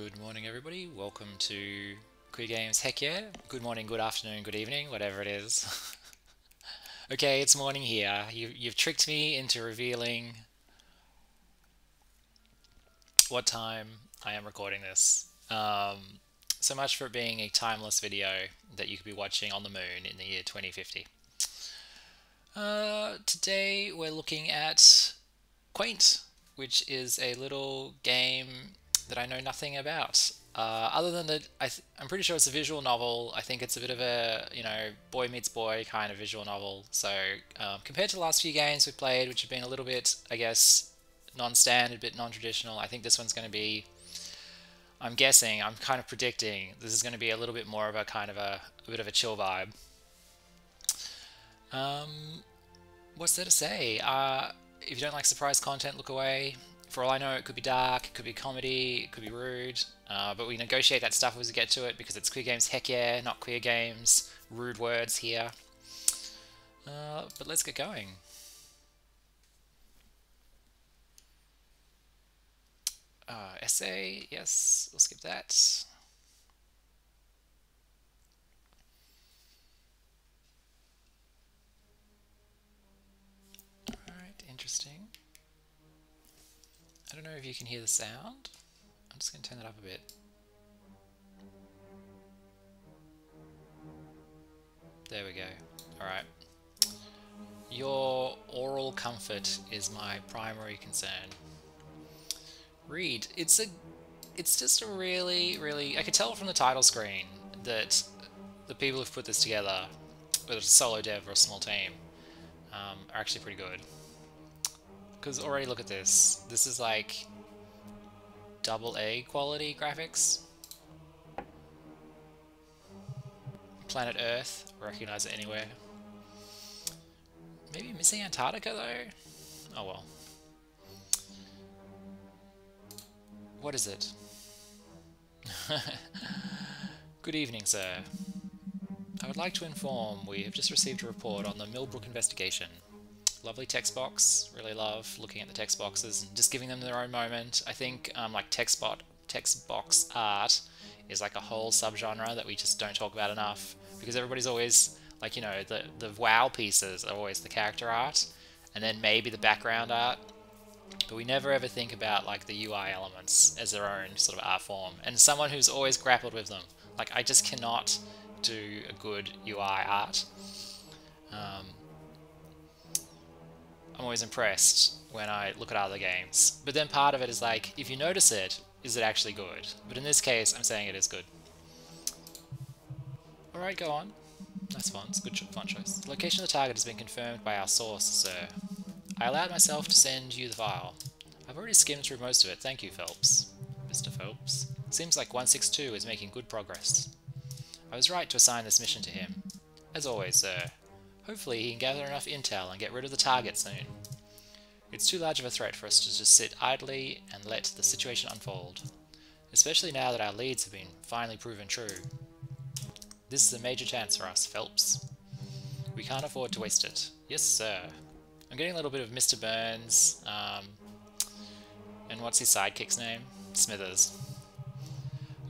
Good morning, everybody. Welcome to Queer Games. Heck yeah. Good morning, good afternoon, good evening, whatever it is. Okay, it's morning here. You've tricked me into revealing what time I am recording this. So much for it being a timeless video that you could be watching on the moon in the year 2050. Today we're looking at Quaint, which is a little game that I know nothing about. Other than that, I'm pretty sure it's a visual novel. I think it's a bit of a, boy meets boy kind of visual novel. So compared to the last few games we've played, which have been a little bit, I guess, non-standard, a bit non-traditional, I think this one's going to be, I'm guessing, I'm kind of predicting, this is going to be a little bit more of a kind of a bit of a chill vibe. What's there to say? If you don't like surprise content, look away. For all I know, it could be dark, it could be comedy, it could be rude, but we negotiate that stuff as we get to it because it's Queer Games, heck yeah, not Queer Games, rude words here. But let's get going. Essay, yes, we'll skip that. Alright, interesting. I don't know if you can hear the sound. I'm just going to turn that up a bit. There we go. Alright. Your oral comfort is my primary concern. Read. It's just a really... I could tell from the title screen that the people who've put this together, whether it's a solo dev or a small team, are actually pretty good. Because already look at this. This is like AA quality graphics. Planet Earth, recognize it anywhere. Maybe missing Antarctica though? Oh well. What is it? Good evening, sir. I would like to inform we have just received a report on the Millbrook investigation. Lovely text box. Really love looking at the text boxes and just giving them their own moment. I think like text box art is like a whole subgenre that we just don't talk about enough because everybody's always like, the wow pieces are always the character art and then maybe the background art, but we never ever think about like the UI elements as their own sort of art form. And someone who's always grappled with them, like I just cannot do a good UI art. I'm always impressed when I look at other games. But then part of it is like, if you notice it, is it actually good? But in this case, I'm saying it is good. Alright, go on. Nice fonts, good font choice. The location of the target has been confirmed by our source, sir. I allowed myself to send you the file. I've already skimmed through most of it, thank you, Phelps. Mr. Phelps. Seems like 162 is making good progress. I was right to assign this mission to him. As always, sir. Hopefully he can gather enough intel and get rid of the target soon. It's too large of a threat for us to just sit idly and let the situation unfold. Especially now that our leads have been finally proven true. This is a major chance for us, Phelps. We can't afford to waste it. Yes, sir. I'm getting a little bit of Mr. Burns, and what's his sidekick's name? Smithers.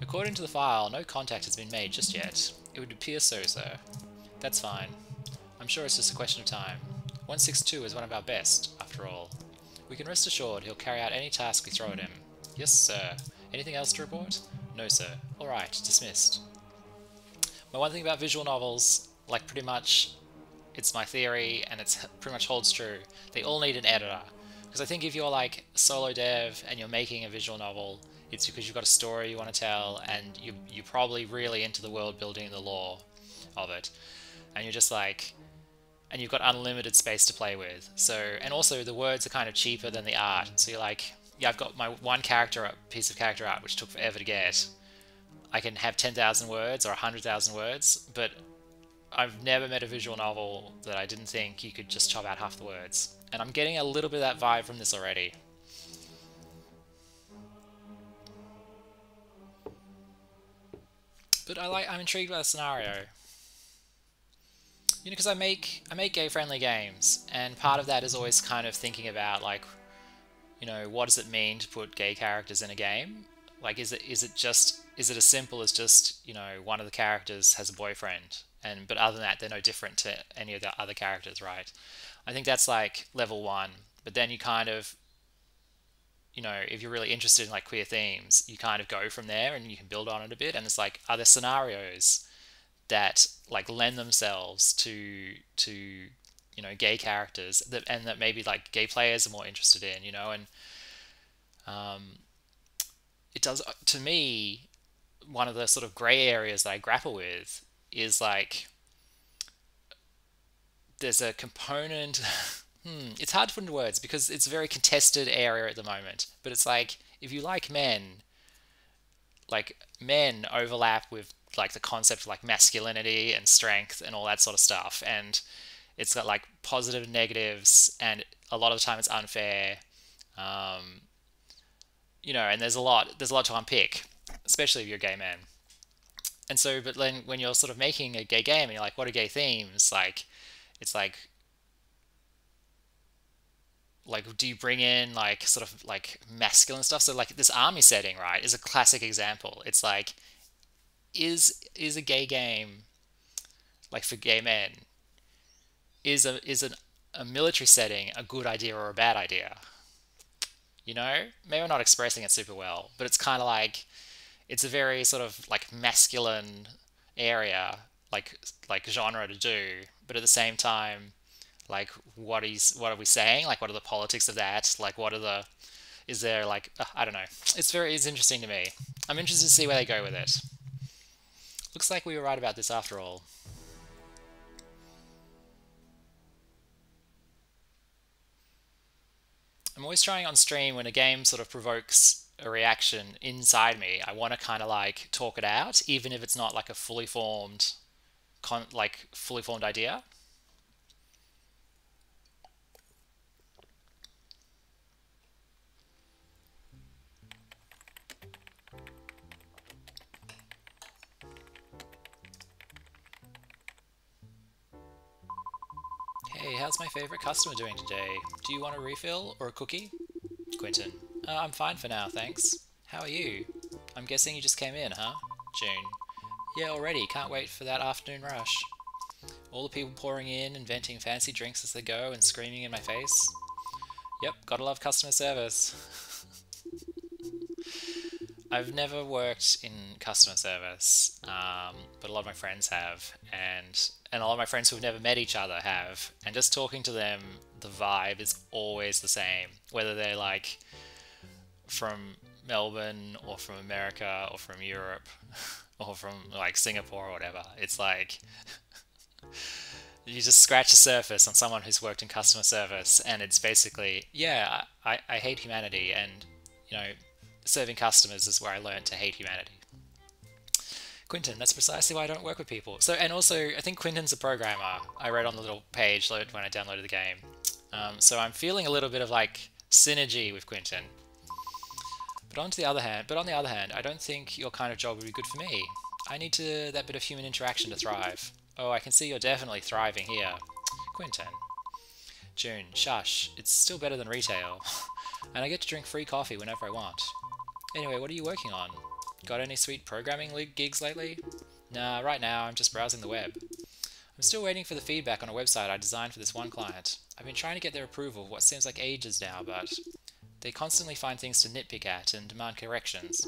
According to the file, no contact has been made just yet. It would appear so, sir. That's fine. I'm sure it's just a question of time. 162 is one of our best, after all. We can rest assured he'll carry out any task we throw at him. Yes, sir. Anything else to report? No, sir. Alright, dismissed. My one thing about visual novels, like pretty much, it's my theory, and it's pretty much holds true, they all need an editor. Because I think if you're like a solo dev and you're making a visual novel, it's because you've got a story you want to tell, and you're probably really into the world building and the lore of it. And you're just like... and you've got unlimited space to play with. So, and also the words are kind of cheaper than the art. So you're like, yeah, I've got my one piece of character art, which took forever to get. I can have 10,000 words or 100,000 words, but I've never met a visual novel that I didn't think you could just chop out half the words. And I'm getting a little bit of that vibe from this already. But I'm intrigued by the scenario. Because I make gay-friendly games, and part of that is always kind of thinking about, like, what does it mean to put gay characters in a game? Like, is it as simple as just, you know, one of the characters has a boyfriend, and but other than that, they're no different to any of the other characters, right? I think that's like level one. But then you kind of, you know, if you're really interested in like queer themes, you kind of go from there and you can build on it a bit. And it's like, are there scenarios that like lend themselves to you know, gay characters that, and that maybe like gay players are more interested in, you know? And it does, to me, one of the sort of gray areas that I grapple with is like there's a component. It's hard to put into words because it's a very contested area at the moment. But it's like, if you like men overlap with like the concept of like masculinity and strength and all that sort of stuff, and it's got like positive and negatives, and a lot of the time it's unfair. Um, you know, and there's a lot to unpick, especially if you're a gay man. And so, but then when you're sort of making a gay game and you're like, what are gay themes? Like, it's like do you bring in like sort of like masculine stuff? So like this army setting, right, is a classic example. It's like, is a gay game, like for gay men, a military setting a good idea or a bad idea? You know, maybe I'm not expressing it super well, but it's kind of like, it's a very sort of like masculine area, like genre to do, but at the same time, like what are we saying? Like, what are the politics of that? Like, what are the, is there like, I don't know. It's interesting to me. I'm interested to see where they go with it. Looks like we were right about this after all. I'm always trying on stream when a game sort of provokes a reaction inside me. I want to kind of like talk it out, even if it's not like a fully formed, fully formed idea. Hey, how's my favorite customer doing today? Do you want a refill or a cookie? Quentin. I'm fine for now, thanks. How are you? I'm guessing you just came in, huh? June. Yeah, already. Can't wait for that afternoon rush. All the people pouring in, inventing fancy drinks as they go, and screaming in my face. Yep, gotta love customer service. I've never worked in customer service, but a lot of my friends have, and a lot of my friends who have never met each other have. And just talking to them, the vibe is always the same, whether they're like from Melbourne or from America or from Europe or from like Singapore or whatever. It's like you just scratch the surface on someone who's worked in customer service, and it's basically, yeah, I hate humanity, and you know, serving customers is where I learned to hate humanity. Quinton, that's precisely why I don't work with people. So, and also, I think Quinton's a programmer. I read on the little page when I downloaded the game. So I'm feeling a little bit of like synergy with Quinton. But on the other hand, I don't think your kind of job would be good for me. I need that bit of human interaction to thrive. Oh, I can see you're definitely thriving here. Quinton. June, shush. It's still better than retail. And I get to drink free coffee whenever I want. Anyway, what are you working on? Got any sweet programming gigs lately? Nah, right now I'm just browsing the web. I'm still waiting for the feedback on a website I designed for this one client. I've been trying to get their approval for what seems like ages now, but they constantly find things to nitpick at and demand corrections.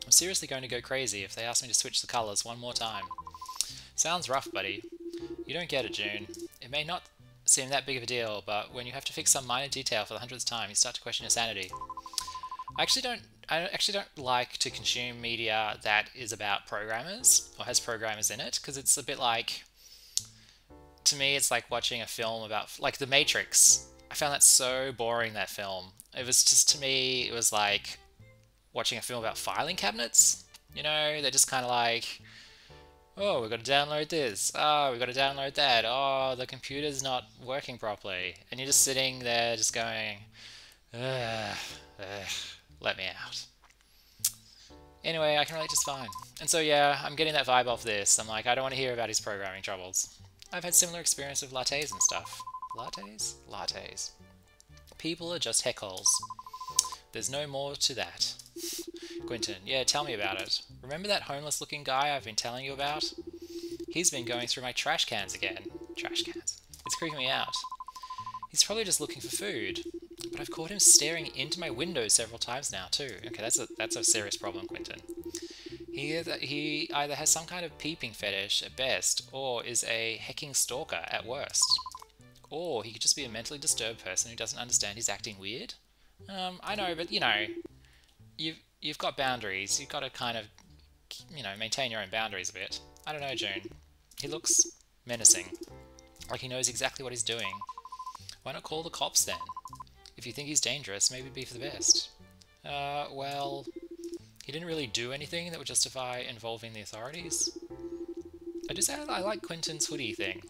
I'm seriously going to go crazy if they ask me to switch the colours one more time. Sounds rough, buddy. You don't get it, June. It may not seem that big of a deal, but when you have to fix some minor detail for the 100th time, you start to question your sanity. I actually don't like to consume media that is about programmers or has programmers in it, because it's a bit like, to me, it's like watching a film about, like The Matrix. I found that so boring, that film. It was just, to me, it was like watching a film about filing cabinets. You know, they're just kind of like, oh, we've got to download this. Oh, we've got to download that. Oh, the computer's not working properly. And you're just sitting there just going, ugh, ugh, let me out. Anyway, I can relate just fine. And so yeah, I'm getting that vibe off this. I'm like, I don't want to hear about his programming troubles. I've had similar experience with lattes and stuff. Lattes? Lattes. People are just heckholes. There's no more to that. Quentin, yeah, tell me about it. Remember that homeless-looking guy I've been telling you about? He's been going through my trash cans again. Trash cans. It's creeping me out. He's probably just looking for food. But I've caught him staring into my window several times now, too. Okay, that's a serious problem, Quentin. He either has some kind of peeping fetish at best, or is a hecking stalker at worst. Or he could just be a mentally disturbed person who doesn't understand he's acting weird. I know, but, you know, you've got boundaries. You've got to kind of, you know, maintain your own boundaries a bit. I don't know, June. He looks menacing. Like he knows exactly what he's doing. Why not call the cops then? If you think he's dangerous, maybe it'd be for the best. Well, he didn't really do anything that would justify involving the authorities. I like Quentin's hoodie thing.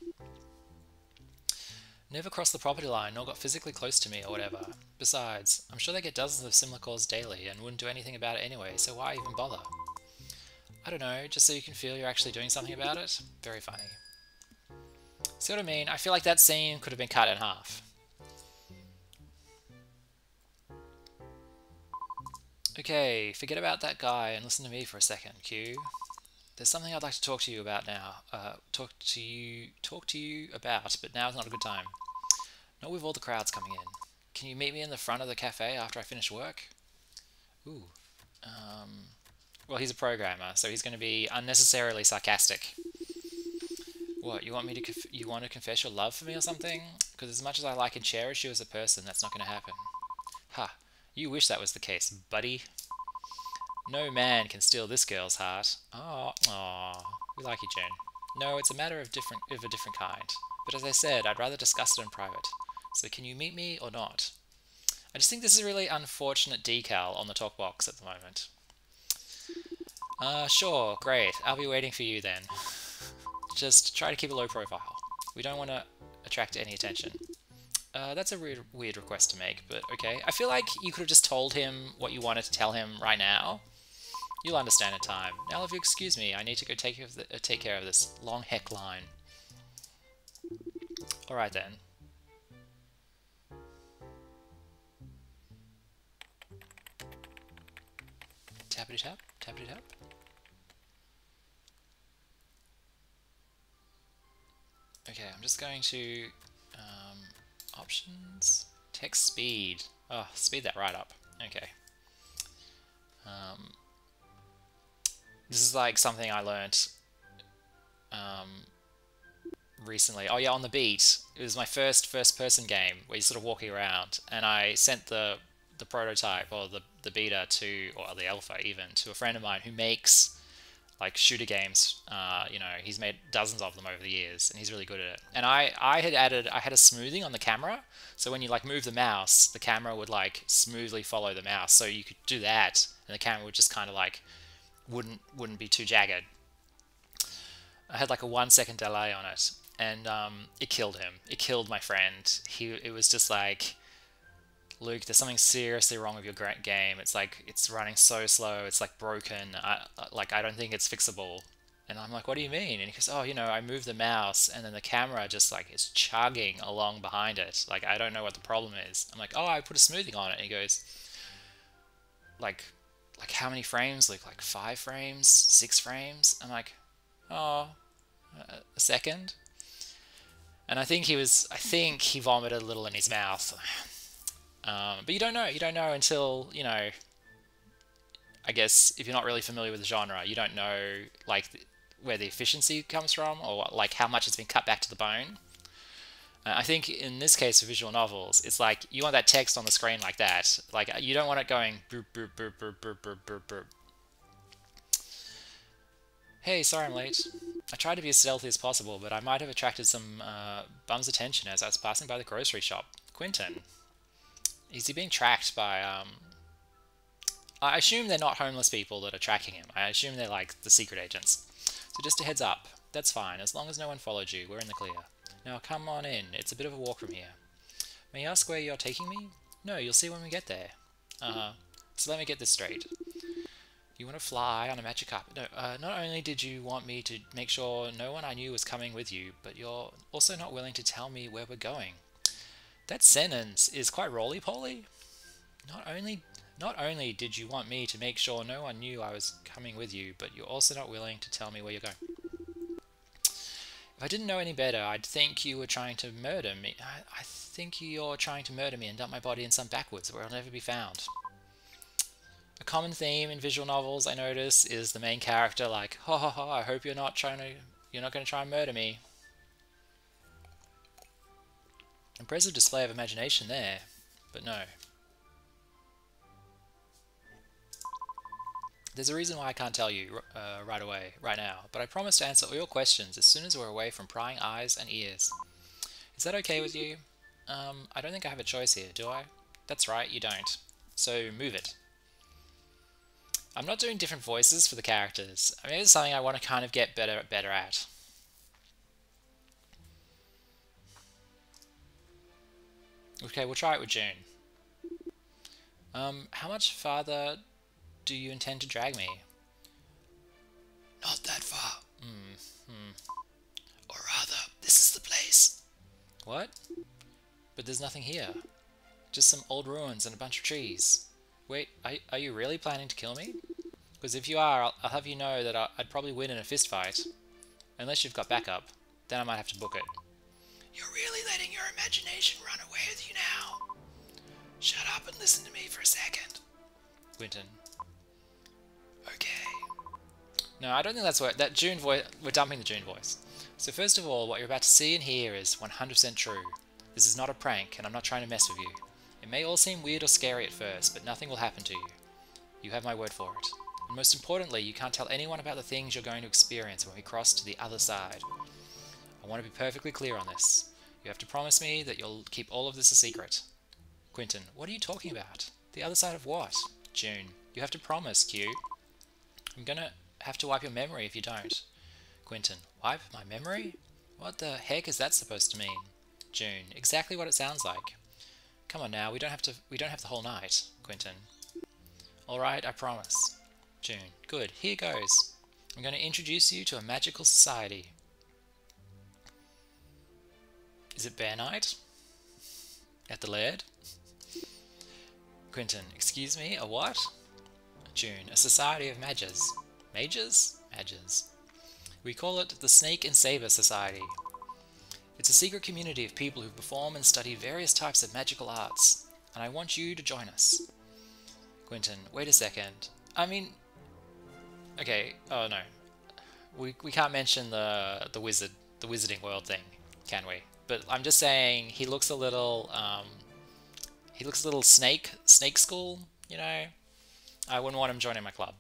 Never crossed the property line, nor got physically close to me or whatever. Besides, I'm sure they get dozens of similar calls daily and wouldn't do anything about it anyway, so why even bother? I don't know, just so you can feel you're actually doing something about it? Very funny. See what I mean? I feel like that scene could have been cut in half. Okay, forget about that guy and listen to me for a second, Q. There's something I'd like to talk to you about now. Talk to you about, but now's not a good time. Not with all the crowds coming in. Can you meet me in the front of the cafe after I finish work? Ooh. Well, he's a programmer, so he's going to be unnecessarily sarcastic. What, you want to confess your love for me or something? Because as much as I like and cherish you as a person, that's not going to happen. Ha, you wish that was the case, buddy. No man can steal this girl's heart. Oh, we like you, June. No, it's a matter of a different kind. But as I said, I'd rather discuss it in private. So can you meet me or not? I just think this is a really unfortunate decal on the talk box at the moment. Sure, great. I'll be waiting for you then. Just try to keep a low profile. We don't want to attract any attention. That's a weird request to make, but okay. I feel like you could have just told him what you wanted to tell him right now. You'll understand in time. Now if you excuse me, I need to go take care of this long heck line. Alright then. Tappity tap, tappity tap. Okay, I'm just going to options, text speed. Oh, speed that right up. Okay. This is like something I learnt recently. Oh yeah, on the beat. It was my first person game where you're sort of walking around, and I sent the prototype or the beta to, or the alpha even, to a friend of mine who makes like shooter games. You know, he's made dozens of them over the years, and he's really good at it. And I had a smoothing on the camera, so when you like move the mouse, the camera would like smoothly follow the mouse. So you could do that, and the camera would just kind of like wouldn't be too jagged. I had like a 1 second delay on it, and it killed him. It killed my friend. It was just like, Luke, there's something seriously wrong with your game. It's like, it's running so slow. It's like broken. I don't think it's fixable. And I'm like, what do you mean? And he goes, oh, you know, I moved the mouse and then the camera just like is chugging along behind it. Like, I don't know what the problem is. I'm like, oh, I put a smoothing on it. And he goes, like how many frames, Luke? Like 5 frames, 6 frames? I'm like, oh, a second. And I think he vomited a little in his mouth. But you don't know until, you know, I guess if you're not really familiar with the genre, you don't know like where the efficiency comes from, or like how much it's been cut back to the bone. I think in this case for visual novels, it's like you want that text on the screen like that. Like you don't want it going boop boop boop boop boop boop boop boop. Hey, sorry I'm late. I tried to be as stealthy as possible, but I might have attracted some bum's attention as I was passing by the grocery shop. Quentin. Is he being tracked by, I assume they're not homeless people that are tracking him. I assume they're like the secret agents. So just a heads up. That's fine. As long as no one followed you, we're in the clear. Now come on in. It's a bit of a walk from here. May I ask where you're taking me? No, you'll see when we get there. So let me get this straight. You want to fly on a magic carpet? No, not only did you want me to make sure no one I knew was coming with you, but you're also not willing to tell me where we're going. That sentence is quite roly-poly. Not only Not only did you want me to make sure no one knew I was coming with you, but you're also not willing to tell me where you're going. If I didn't know any better, I'd think you were trying to murder me. I think you're trying to murder me and dump my body in some backwoods where it'll never be found. A common theme in visual novels, I notice, is the main character like, ha ha ha, I hope you're not going to try and murder me. Impressive display of imagination there, but no. There's a reason why I can't tell you right away, right now, but I promise to answer all your questions as soon as we're away from prying eyes and ears. Is that okay with you? I don't think I have a choice here, do I? That's right, you don't. So move it. I'm not doing different voices for the characters. I mean, it's something I want to kind of get better at. Okay, we'll try it with June. How much farther do you intend to drag me? Not that far. Or rather, this is the place. What? But there's nothing here. Just some old ruins and a bunch of trees. Wait, are you really planning to kill me? Because if you are, I'll have you know that I'd probably win in a fist fight. Unless you've got backup. Then I might have to book it. You're really letting your imagination run away with you now. Shut up and listen to me for a second. Quentin. Okay. No, I don't think that's what... That June voice... We're dumping the June voice. So first of all, what you're about to see and hear is 100% true. This is not a prank, and I'm not trying to mess with you. It may all seem weird or scary at first, but nothing will happen to you. You have my word for it. And most importantly, you can't tell anyone about the things you're going to experience when we cross to the other side. I want to be perfectly clear on this. You have to promise me that you'll keep all of this a secret. Quentin, what are you talking about? The other side of what? June, you have to promise, Q. I'm gonna have to wipe your memory if you don't. Quentin, wipe my memory? What the heck is that supposed to mean? June, exactly what it sounds like. Come on now, we don't have the whole night. Quentin. Alright, I promise. June, good, here goes. I'm going to introduce you to a magical society. Is it Bear Night? At the Laird? Quentin, excuse me, a what? June, a society of mages. Mages? Mages. We call it the Snake and Saber Society. It's a secret community of people who perform and study various types of magical arts, and I want you to join us. Quentin, wait a second. I mean... Okay, oh no. We can't mention the wizarding world thing, can we? But I'm just saying, he looks a little, snake school, you know? I wouldn't want him joining my club.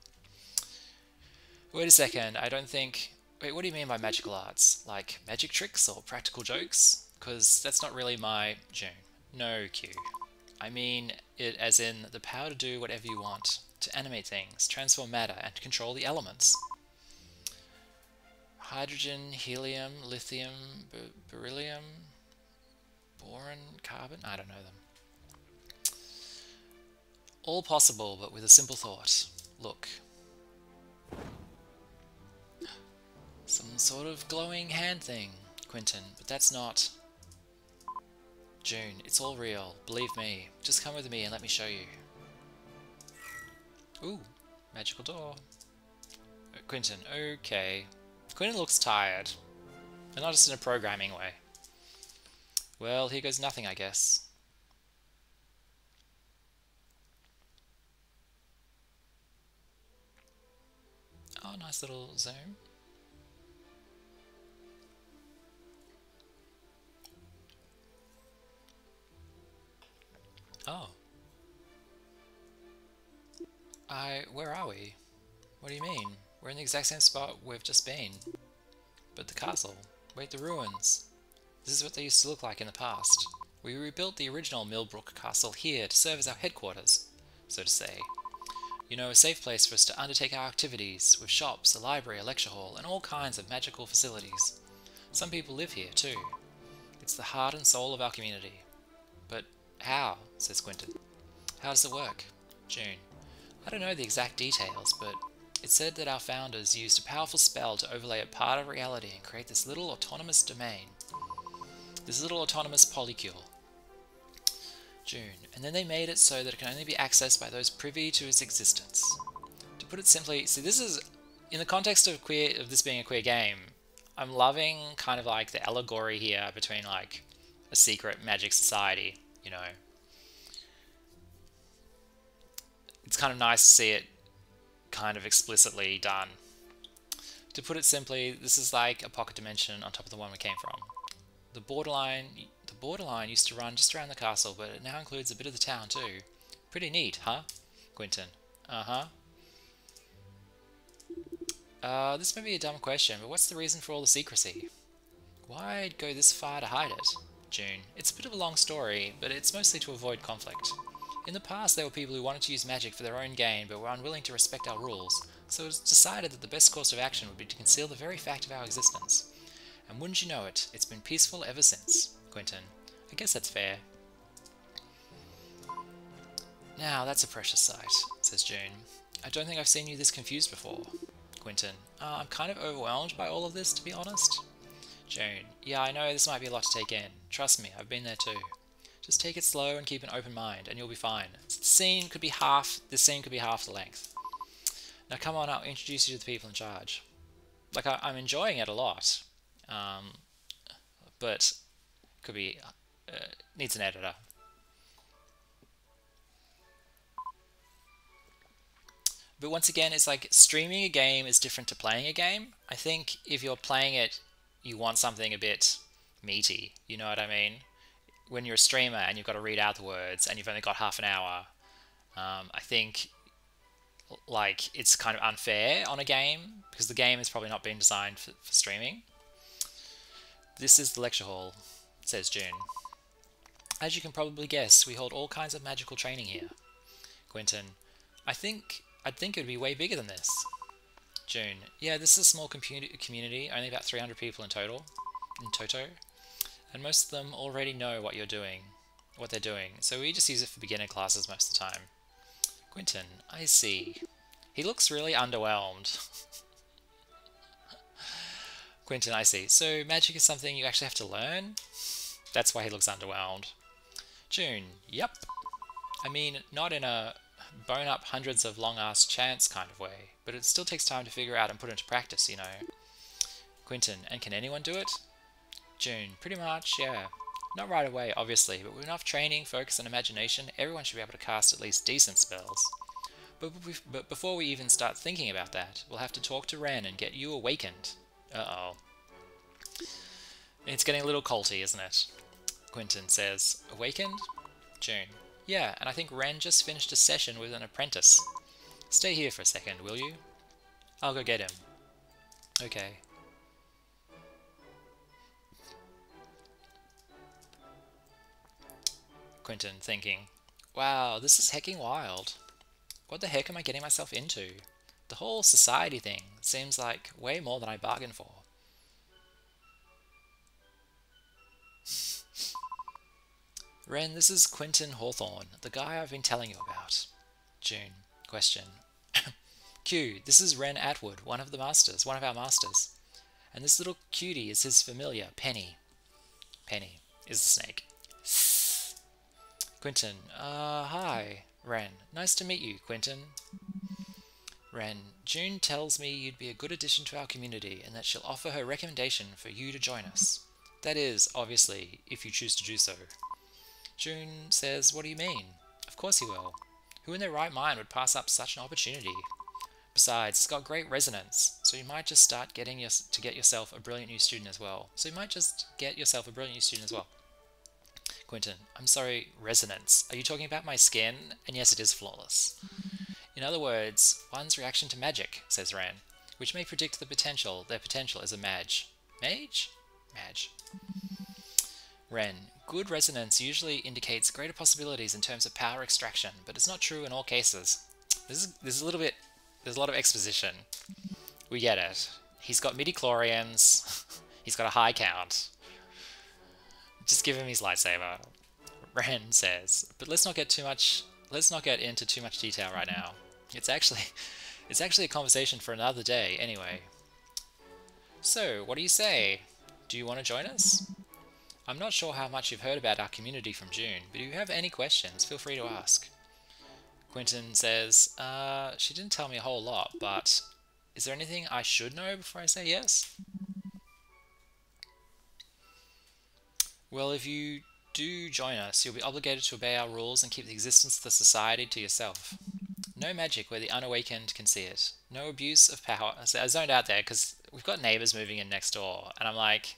Wait a second, I don't think... Wait, what do you mean by magical arts? Like magic tricks or practical jokes? Because that's not really my... June. No, Q. I mean it as in the power to do whatever you want, to animate things, transform matter, and control the elements. Hydrogen, helium, lithium, beryllium, boron, carbon? I don't know them. All possible, but with a simple thought. Look. Some sort of glowing hand thing, Quentin, but that's not... June, it's all real, believe me. Just come with me and let me show you. Ooh, magical door. Quentin, okay. Quentin looks tired, and not just in a programming way. Well, here goes nothing, I guess. Oh, nice little zoom. Oh. Where are we? What do you mean? We're in the exact same spot we've just been. But the castle. Wait, the ruins. This is what they used to look like in the past. We rebuilt the original Millbrook castle here to serve as our headquarters, so to say. You know, a safe place for us to undertake our activities, with shops, a library, a lecture hall, and all kinds of magical facilities. Some people live here, too. It's the heart and soul of our community. But how? Says Quentin. How does it work? June. I don't know the exact details, but it's said that our founders used a powerful spell to overlay a part of reality and create this little autonomous domain. This little autonomous polycule. June. And then they made it so that it can only be accessed by those privy to its existence. To put it simply, see, this is, in the context of this being a queer game, I'm loving kind of like the allegory here between like a secret magic society, you know. It's kind of nice to see it kind of explicitly done. To put it simply, this is like a pocket dimension on top of the one we came from. The borderline used to run just around the castle, but it now includes a bit of the town too. Pretty neat, huh? Quentin. Uh-huh. This may be a dumb question, but what's the reason for all the secrecy? Why'd go this far to hide it? June. It's a bit of a long story, but it's mostly to avoid conflict. In the past, there were people who wanted to use magic for their own gain, but were unwilling to respect our rules, so it was decided that the best course of action would be to conceal the very fact of our existence. And wouldn't you know it, it's been peaceful ever since. Quentin. I guess that's fair. Now, that's a precious sight, says June. I don't think I've seen you this confused before. Quentin. I'm kind of overwhelmed by all of this, to be honest. June. Yeah, I know this might be a lot to take in. Trust me, I've been there too. Just take it slow and keep an open mind, and you'll be fine. This scene could be half the length. Now come on, I'll introduce you to the people in charge. Like, I'm enjoying it a lot. But could be, needs an editor. But once again, it's like streaming a game is different to playing a game. I think if you're playing it, you want something a bit meaty, you know what I mean? When you're a streamer and you've got to read out the words and you've only got half an hour, I think like it's kind of unfair on a game because the game has probably not been designed for streaming. This is the lecture hall, says June. As you can probably guess, we hold all kinds of magical training here. Quentin. I'd think it would be way bigger than this. June. Yeah, this is a small community, only about 300 people in toto. And most of them already know what they're doing, so we just use it for beginner classes most of the time. Quentin. I see. He looks really underwhelmed. Quentin. I see. So magic is something you actually have to learn? That's why he looks underwhelmed. June. Yep. I mean, not in a bone up hundreds of long-ass chants kind of way, but it still takes time to figure out and put into practice, you know. Quentin. And can anyone do it? June. Pretty much, yeah. Not right away, obviously, but with enough training, focus, and imagination, everyone should be able to cast at least decent spells. But before we even start thinking about that, we'll have to talk to Ren and get you awakened. Uh-oh. It's getting a little culty, isn't it? Quentin says. Awakened? June. Yeah, and I think Ren just finished a session with an apprentice. Stay here for a second, will you? I'll go get him. Okay. Quentin, thinking, wow, this is hecking wild. What the heck am I getting myself into? The whole society thing seems like way more than I bargained for. Ren, this is Quentin Hawthorne, the guy I've been telling you about. June. Question. Q, this is Ren Atwood, one of our masters. And this little cutie is his familiar, Penny. Penny is the snake. Quentin. Hi, Ren. Nice to meet you, Quentin. Ren. June tells me you'd be a good addition to our community and that she'll offer her recommendation for you to join us. That is, obviously, if you choose to do so. June says, what do you mean? Of course he will. Who in their right mind would pass up such an opportunity? Besides, it's got great resonance, so you might just start get yourself a brilliant new student as well. Quentin, I'm sorry, resonance. Are you talking about my skin? And yes, it is flawless. In other words, one's reaction to magic, says Ran, which may predict their potential as a mage. Mage? Mage. Ren, good resonance usually indicates greater possibilities in terms of power extraction, but it's not true in all cases. There's a lot of exposition. We get it. He's got midi-chlorians. He's got a high count. Just give him his lightsaber. Ren says, but let's not get into too much detail right now. It's actually a conversation for another day anyway. So, what do you say? Do you want to join us? I'm not sure how much you've heard about our community from June, but if you have any questions, feel free to ask. Quentin says, she didn't tell me a whole lot, but is there anything I should know before I say yes? Well, if you do join us, you'll be obligated to obey our rules and keep the existence of the society to yourself. No magic where the unawakened can see it. No abuse of power. So I zoned out there because we've got neighbors moving in next door, and I'm like,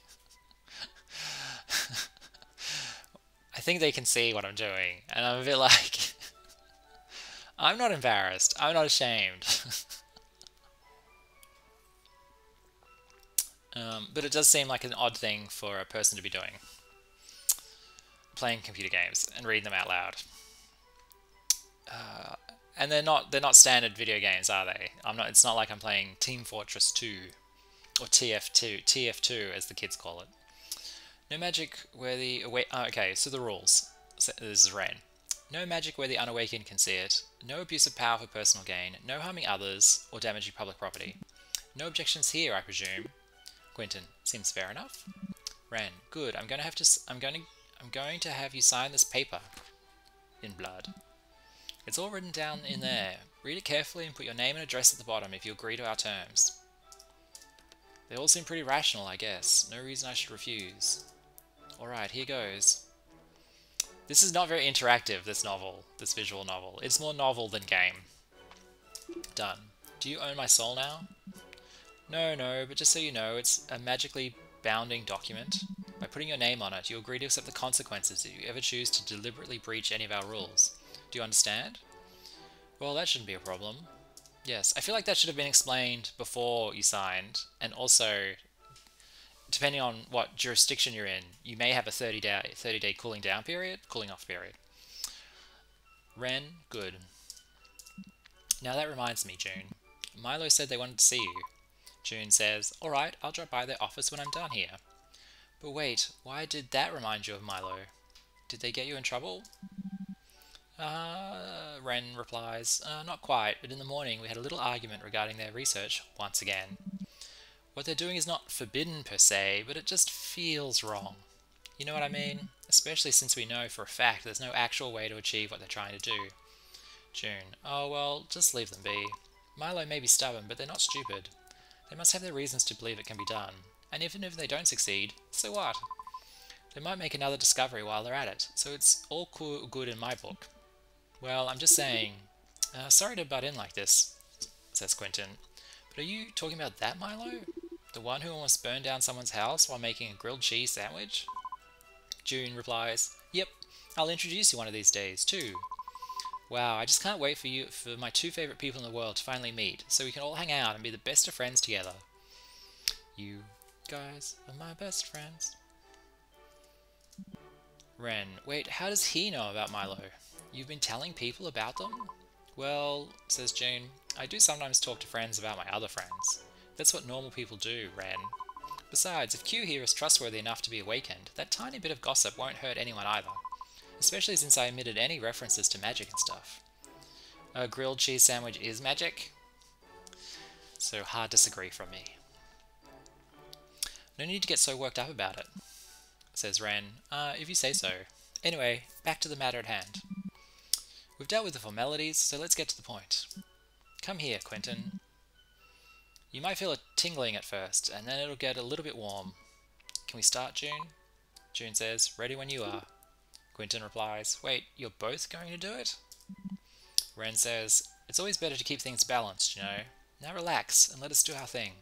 I think they can see what I'm doing, and I'm a bit like, I'm not embarrassed. I'm not ashamed. But it does seem like an odd thing for a person to be doing. Playing computer games and reading them out loud. And they're not standard video games, are they? It's not like I'm playing Team Fortress 2 or TF2 as the kids call it. No magic where the okay, so the rules. So this is Ren. No magic where the unawakened can see it. No abuse of power for personal gain. No harming others or damaging public property. No objections here, I presume. Quentin, seems fair enough. Ren, good. I'm going to have you sign this paper in blood. It's all written down in there. Read it carefully and put your name and address at the bottom if you agree to our terms. They all seem pretty rational, I guess. No reason I should refuse. Alright, here goes. This is not very interactive, this visual novel. It's more novel than game. Done. Do you own my soul now? No, but just so you know, it's a magically bounding document. By putting your name on it, you agree to accept the consequences if you ever choose to deliberately breach any of our rules. Do you understand? Well, that shouldn't be a problem. Yes, I feel like that should have been explained before you signed, and also, depending on what jurisdiction you're in, you may have a 30-day cooling off period. Ren, good. Now that reminds me, June. Milo said they wanted to see you. June says, alright, I'll drop by their office when I'm done here. But wait, why did that remind you of Milo? Did they get you in trouble? Ren replies, not quite, but in the morning we had a little argument regarding their research once again. What they're doing is not forbidden per se, but it just feels wrong. You know what I mean? Especially since we know for a fact there's no actual way to achieve what they're trying to do. June, oh well, just leave them be. Milo may be stubborn, but they're not stupid. They must have their reasons to believe it can be done. And even if they don't succeed, so what? They might make another discovery while they're at it, so it's all good in my book. Well, I'm just saying, sorry to butt in like this, says Quentin, but are you talking about that Milo? The one who almost burned down someone's house while making a grilled cheese sandwich? June replies, yep, I'll introduce you one of these days, too. Wow, I just can't wait for my two favourite people in the world to finally meet, so we can all hang out and be the best of friends together. You guys are my best friends. Ren, wait, how does he know about Milo? You've been telling people about them? Well, says June, I do sometimes talk to friends about my other friends. That's what normal people do, Ren. Besides, if Q here is trustworthy enough to be awakened, that tiny bit of gossip won't hurt anyone either. Especially since I omitted any references to magic and stuff. A grilled cheese sandwich is magic? So hard disagree from me. No need to get so worked up about it, says Ren. If you say so. Anyway, back to the matter at hand. We've dealt with the formalities, so let's get to the point. Come here, Quentin. You might feel a tingling at first, and then it'll get a little bit warm. Can we start, June? June says, ready when you are. Quentin replies, wait, you're both going to do it? Ren says, it's always better to keep things balanced, you know. Now relax, and let us do our thing.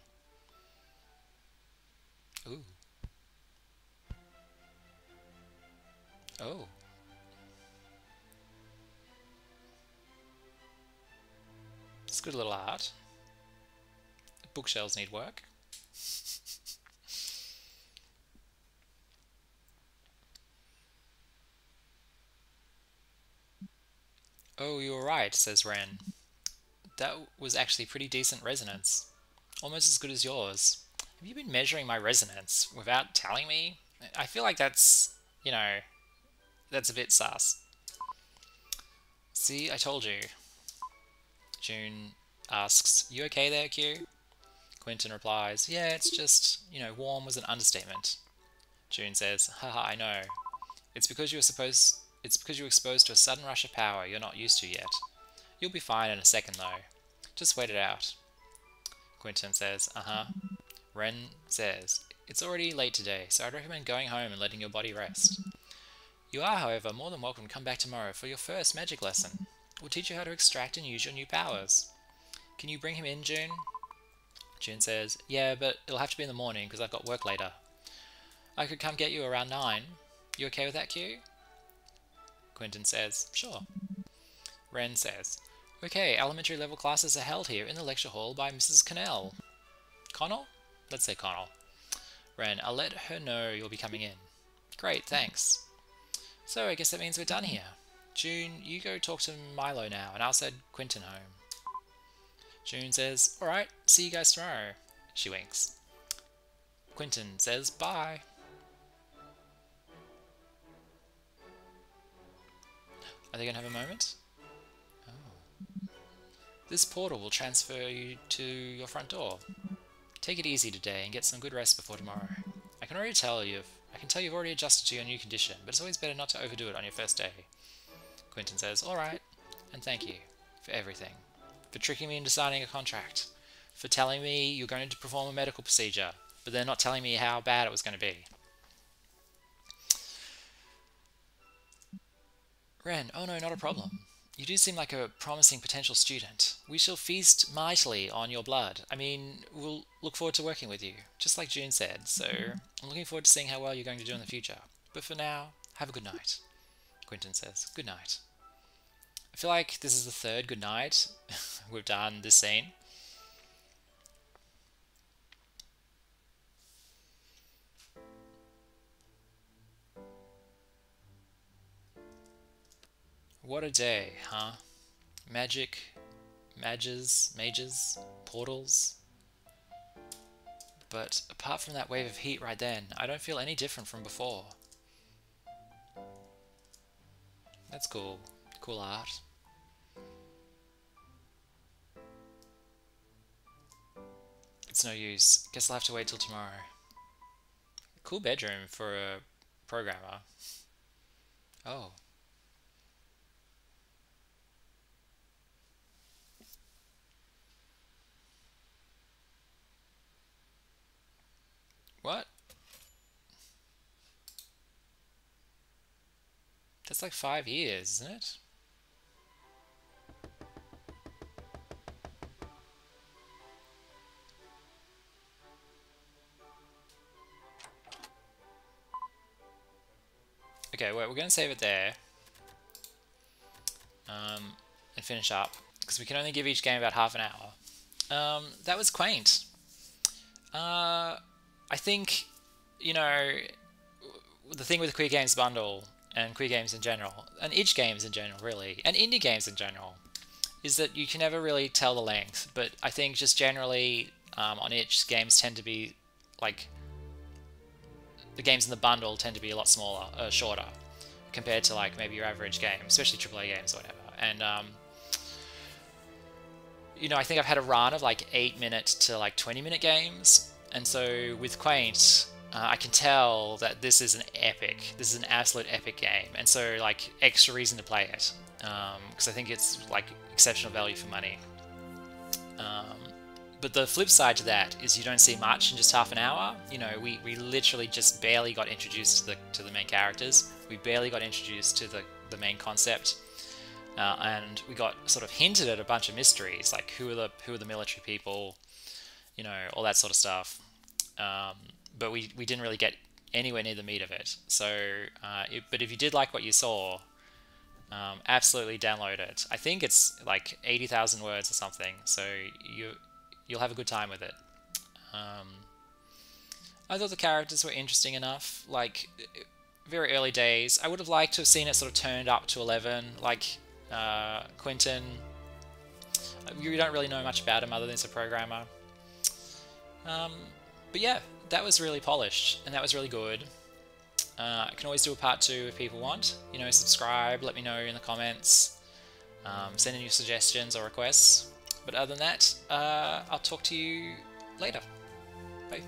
Ooh. Oh. It's good little art. The bookshelves need work. Oh, you were right, says Ren. That was actually pretty decent resonance. Almost as good as yours. Have you been measuring my resonance without telling me? I feel like that's, you know, that's a bit sus. See, I told you. June asks, you okay there, Q? Quentin replies, yeah, it's just, you know, warm was an understatement. June says, haha, I know. It's because you were exposed to a sudden rush of power you're not used to yet. You'll be fine in a second though. Just wait it out. Quentin says, uh-huh. Ren says, it's already late today, so I'd recommend going home and letting your body rest. You are, however, more than welcome to come back tomorrow for your first magic lesson. We'll teach you how to extract and use your new powers. Can you bring him in, June? June says, yeah, but it'll have to be in the morning because I've got work later. I could come get you around 9. You okay with that, Q? Quentin says, sure. Ren says, okay, elementary level classes are held here in the lecture hall by Mrs. Connell. Connell? Let's say Connell. Ren, I'll let her know you'll be coming in. Great, thanks. So I guess that means we're done here. June, you go talk to Milo now, and I'll send Quentin home. June says, alright, see you guys tomorrow. She winks. Quentin says, bye. Are they going to have a moment? Oh. This portal will transfer you to your front door. Take it easy today and get some good rest before tomorrow. I can tell you've already adjusted to your new condition, but it's always better not to overdo it on your first day. Quentin says, alright, and thank you for everything. For tricking me into signing a contract. For telling me you're going to perform a medical procedure, but then not telling me how bad it was going to be. Ren, oh no, not a problem. You do seem like a promising potential student. We shall feast mightily on your blood. I mean, we'll look forward to working with you, just like June said, so I'm looking forward to seeing how well you're going to do in the future. But for now, have a good night. Quentin says, good night. I feel like this is the third good night we've done this scene. What a day, huh? Magic, mages, portals. But apart from that wave of heat right then, I don't feel any different from before. That's cool. Cool art. It's no use. Guess I'll have to wait till tomorrow. Cool bedroom for a programmer. Oh. What? That's like 5 years, isn't it? Okay, well, we're going to save it there. And finish up, because we can only give each game about half an hour. That was Quaint. I think, you know, the thing with the Queer Games bundle and queer games in general, and itch games in general really, and indie games in general, is that you can never really tell the length, but I think just generally on itch, games tend to be, like, the games in the bundle tend to be a lot smaller, shorter, compared to like maybe your average game, especially AAA games or whatever. And you know, I think I've had a run of like 8-minute to like 20-minute games, and so with Quaint, I can tell that this is an epic. This is an absolute epic game, and so like extra reason to play it, because I think it's like exceptional value for money. But the flip side to that is you don't see much in just half an hour. You know, we literally just barely got introduced to the main characters. We barely got introduced to the main concept, and we got sort of hinted at a bunch of mysteries, like who are the military people, you know, all that sort of stuff. But we didn't really get anywhere near the meat of it. So, but if you did like what you saw, absolutely download it. I think it's like 80,000 words or something, so you'll have a good time with it. I thought the characters were interesting enough. Like, very early days. I would have liked to have seen it sort of turned up to 11, like Quentin. You don't really know much about him other than he's a programmer. But yeah, that was really polished, and that was really good. I can always do a part 2 if people want. You know, subscribe, let me know in the comments, send in your suggestions or requests. But other than that, I'll talk to you later. Bye.